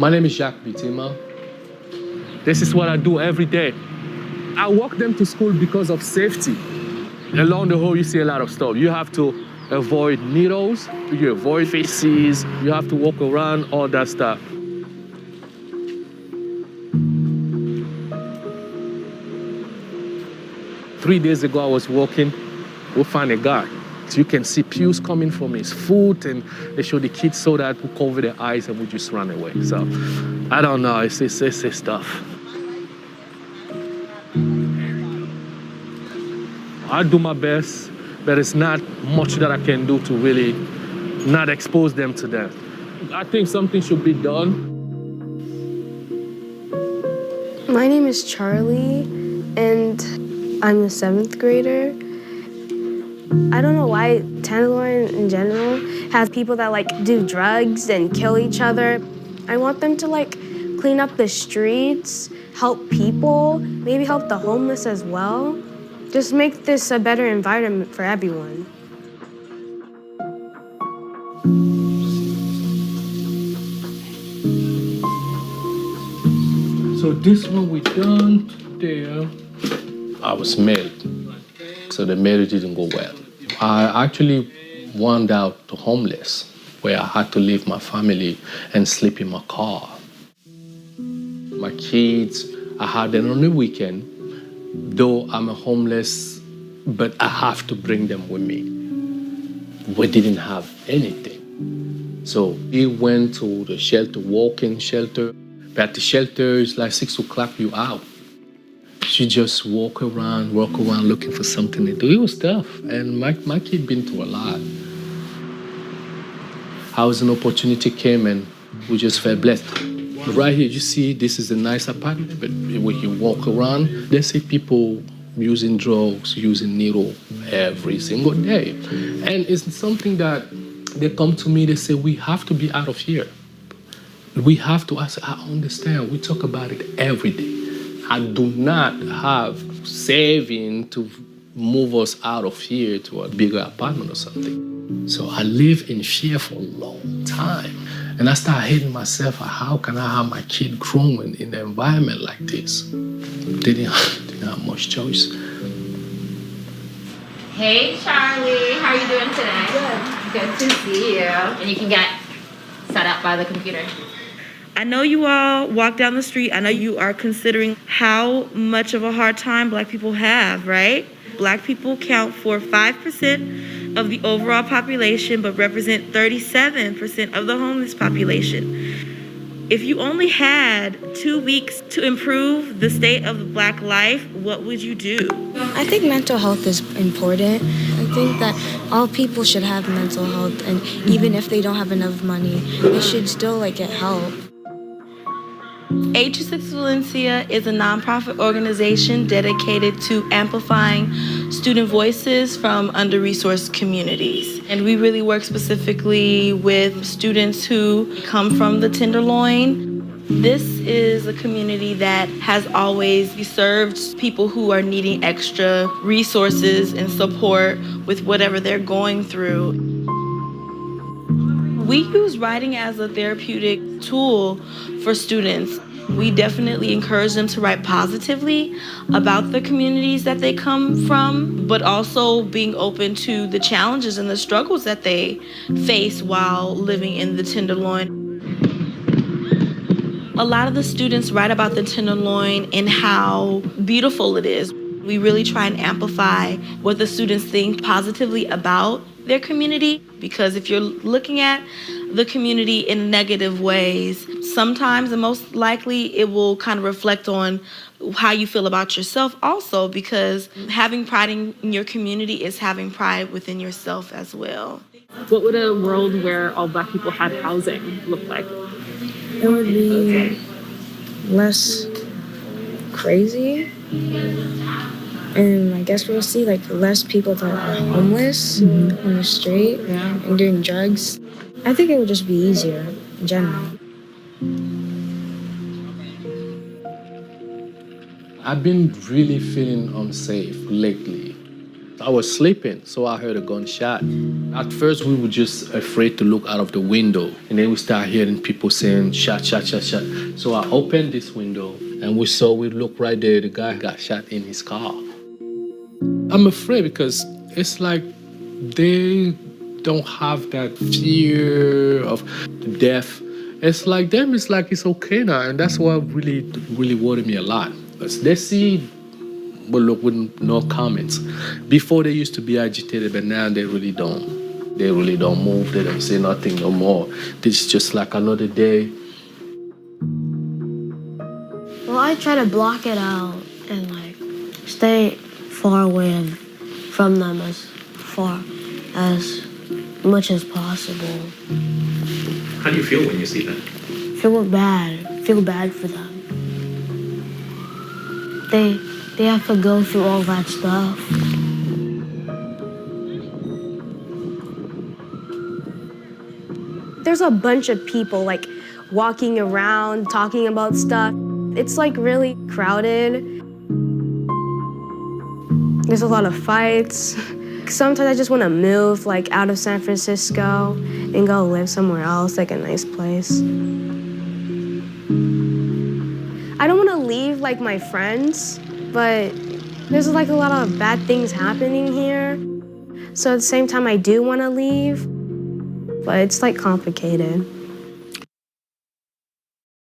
My name is Jacques Bitima. This is what I do every day. I walk them to school because of safety. Along the road, you see a lot of stuff. You have to avoid needles, you avoid feces, you have to walk around, all that stuff. Three days ago, I was walking, we found a guy. So you can see pus coming from his foot, and they show the kids so that we cover their eyes and we just run away. So, I don't know, it's stuff. I do my best, but it's not much that I can do to really not expose them to that. I think something should be done. My name is Charlie, and I'm a 7th grader. I don't know why Tenderloin in general has people that do drugs and kill each other. I want them to clean up the streets, help people, maybe help the homeless as well. Just make this a better environment for everyone. So this one we done there. I was married, so the marriage didn't go well. I actually wandered out to homeless, where I had to leave my family and sleep in my car. My kids, I had them on the weekend, though I'm a homeless, but I have to bring them with me. We didn't have anything. So we went to the shelter, walk-in shelter. But at the shelter, it's like 6 o'clock, you out. She just walk around looking for something to do. It was tough, and my kid been through a lot. Housing opportunity came, and we just felt blessed. Right here, you see, this is a nice apartment, but when you walk around, they see people using drugs, using needle every single day. And it's something that they come to me, they say, we have to be out of here. We have to. I say, I understand. We talk about it every day. I do not have saving to move us out of here to a bigger apartment or something. So I live in fear for a long time. And I start hating myself. How can I have my kid growing in an environment like this? They didn't have much choice. Hey, Charlie. How are you doing today? Good to see you. And you can get set up by the computer. I know you all walk down the street. I know you are considering how much of a hard time Black people have, right? Black people count for 5% of the overall population, but represent 37% of the homeless population. If you only had 2 weeks to improve the state of the Black life, what would you do? I think mental health is important. I think that all people should have mental health, and even if they don't have enough money, they should still get help. H26 Valencia is a nonprofit organization dedicated to amplifying student voices from under-resourced communities. And we really work specifically with students who come from the Tenderloin. This is a community that has always served people who are needing extra resources and support with whatever they're going through. We use writing as a therapeutic tool for students. We definitely encourage them to write positively about the communities that they come from, but also being open to the challenges and the struggles that they face while living in the Tenderloin. A lot of the students write about the Tenderloin and how beautiful it is. We really try and amplify what the students think positively about their community, because if you're looking at the community in negative ways, sometimes and most likely it will kind of reflect on how you feel about yourself also, because having pride in your community is having pride within yourself as well. What would a world where all Black people had housing look like? It would be less crazy. And I guess we'll see less people that are homeless on the street and doing drugs. I think it would just be easier in general. I've been really feeling unsafe lately. I was sleeping, so I heard a gunshot. At first, we were just afraid to look out of the window. And then we started hearing people saying, shot, shot, shot, shot. So I opened this window, and we looked right there, the guy got shot in his car. I'm afraid because it's like they don't have that fear of death. It's like them, it's like it's okay now. And that's what really, really worried me a lot. Because they see, but look, with no comments. Before they used to be agitated, but now they really don't. They really don't move. They don't say nothing no more. This is just like another day. Well, I try to block it out and like stay far away from them as much as possible. How do you feel when you see that? Feel bad for them. They have to go through all that stuff. There's a bunch of people like walking around, talking about stuff. It's like really crowded. There's a lot of fights. Sometimes I just want to move like out of San Francisco and go live somewhere else, like a nice place. I don't want to leave like my friends, but there's like a lot of bad things happening here. So at the same time, I do want to leave, but it's like complicated.